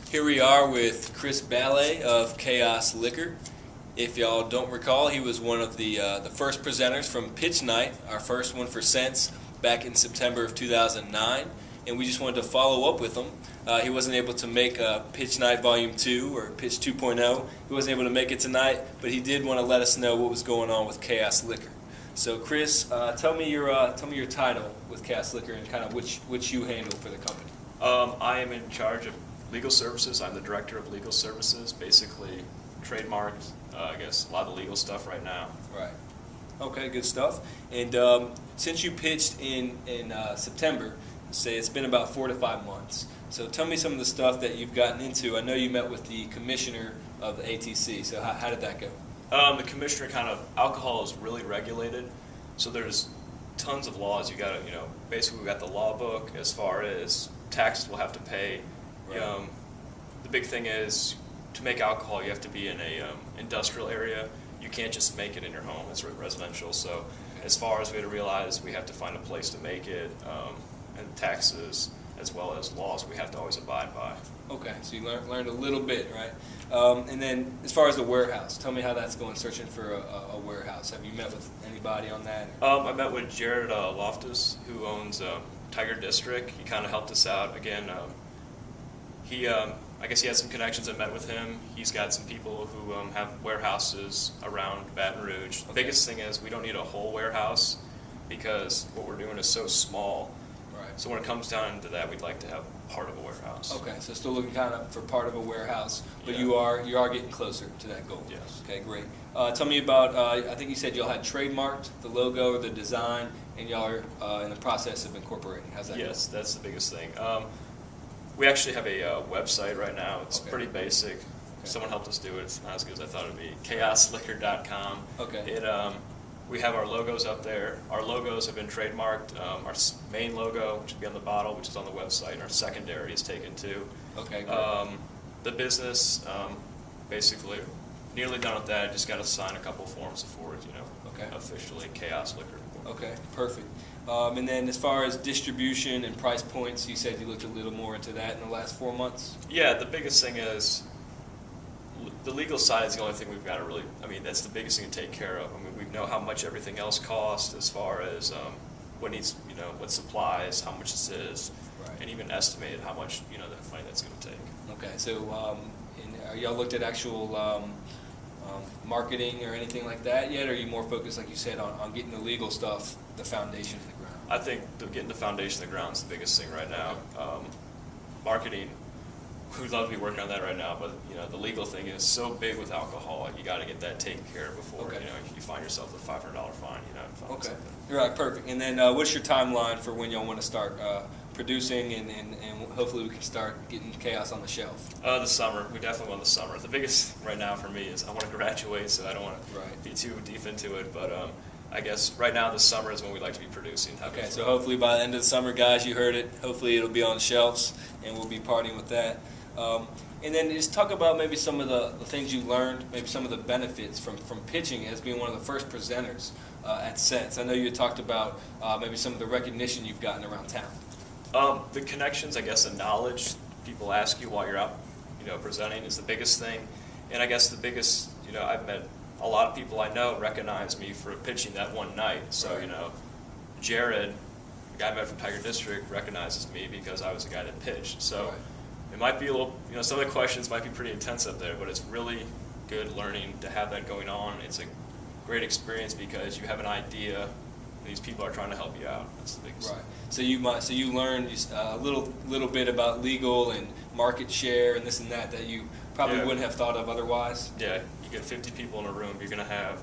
Here we are with Chris Ballay of Chaos Liquor. If y'all don't recall, he was one of the first presenters from Pitch Night, our first one for Sense, back in September of 2009, and we just wanted to follow up with him. He wasn't able to make Pitch Night Volume 2 or Pitch 2.0. He wasn't able to make it tonight, but he did want to let us know what was going on with Chaos Liquor. So, Chris, tell me your title with Chaos Liquor and kind of which you handle for the company. I am in charge of legal services. I'm the director of legal services, basically trademarked, I guess, a lot of the legal stuff right now. Right. Okay, good stuff. And since you pitched in September, say it's been about 4 to 5 months. So tell me some of the stuff that you've gotten into. I know you met with the commissioner of the ATC. So how did that go? The commissioner alcohol is really regulated. So there's tons of laws. You got to, basically we've got the law book as far as taxes we'll have to pay. Right. The big thing is to make alcohol, you have to be in a industrial area. You can't just make it in your home. It's residential. So as far as we had to realize, we have to find a place to make it, and taxes as well as laws we have to always abide by. Okay, so you learned a little bit, right? And then as far as the warehouse, tell me how that's going, searching for a warehouse. Have you met with anybody on that? I met with Jared Loftus, who owns Tiger District. He kind of helped us out. Again, I guess he had some connections. I met with him. He's got some people who have warehouses around Baton Rouge. The biggest thing is we don't need a whole warehouse because what we're doing is so small. Right. So when it comes down to that, we'd like to have part of a warehouse. Okay, so still looking kind of for part of a warehouse, but yeah. you are getting closer to that goal. Yes. Okay, great. Tell me about, I think you said y'all had trademarked the logo or the design, and y'all are in the process of incorporating. How's that? Yes, that's the biggest thing. We actually have a website right now. It's okay. pretty basic. Okay. Someone helped us do it. It's not as good as I thought it would be. chaosliquor.com. Okay. We have our logos up there. Our logos have been trademarked. Our main logo, which will be on the bottle, which is on the website, and our secondary is taken too. Okay, great. The business, basically, nearly done with that. I just got to sign a couple forms before it, okay. officially Chaos Liquor. Okay, perfect. And then as far as distribution and price points, you said you looked a little more into that in the last 4 months? Yeah, the biggest thing is the legal side is the only thing we've got to really, that's the biggest thing to take care of. We know how much everything else costs as far as what needs, what supplies, how much this is, right. and even estimated how much, the money that's going to take. Okay, so y'all looked at actual marketing or anything like that yet, or are you more focused, like you said, on getting the legal stuff, the foundation in the ground? I think getting the foundation in the ground is the biggest thing right now. Marketing, we'd love to be working on that right now, but the legal thing is so big with alcohol. You got to get that taken care of before okay. You find yourself a $500 fine. Okay, right, perfect. And then what's your timeline for when y'all want to start producing and hopefully we can start getting Chaos on the shelf? The summer. We definitely want the summer. The biggest right now for me is I want to graduate, so I don't want to be too deep into it. But I guess right now the summer is when we like to be producing. Okay, so hopefully by the end of the summer, guys, you heard it. Hopefully it'll be on the shelves and we'll be partying with that. And then just talk about maybe some of the things you learned, maybe some of the benefits from pitching as being one of the first presenters at Sense. I know you had talked about maybe some of the recognition you've gotten around town. The connections, I guess, and knowledge people ask you while you're out, presenting is the biggest thing. And I guess the biggest, I've met a lot of people I know recognize me for pitching that one night. So, right. Jared, the guy I met from Tiger District, recognizes me because I was the guy that pitched. So right. it might be a little, some of the questions might be pretty intense up there, but it's really good learning to have that going on. It's a great experience because you have an idea. These people are trying to help you out. That's the biggest. Right. So you learned a little bit about legal and market share and this and that you probably wouldn't have thought of otherwise. Yeah, you get 50 people in a room. You're going to have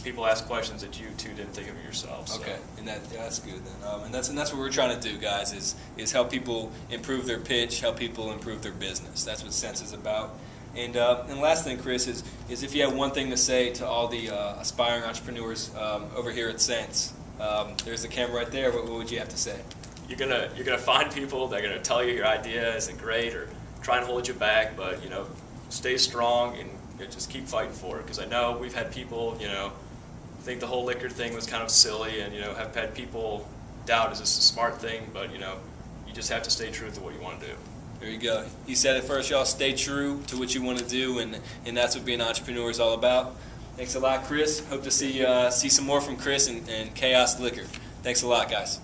people ask questions that you two didn't think of yourself. So. Okay, and that's good then. And that's what we're trying to do, guys. Is help people improve their pitch, help people improve their business. That's what Sense is about. And last thing, Chris, is if you have one thing to say to all the aspiring entrepreneurs over here at Sense, there's the camera right there. What would you have to say? You're gonna find people that are gonna tell you your idea isn't great or try and hold you back, but stay strong and just keep fighting for it. Because I know we've had people think the whole liquor thing was kind of silly, and have had people doubt is this a smart thing, but you just have to stay true to what you want to do. There you go. He said it first, y'all. Stay true to what you want to do, and that's what being an entrepreneur is all about. Thanks a lot, Chris. Hope to see some more from Chris and Chaos Liquor. Thanks a lot, guys.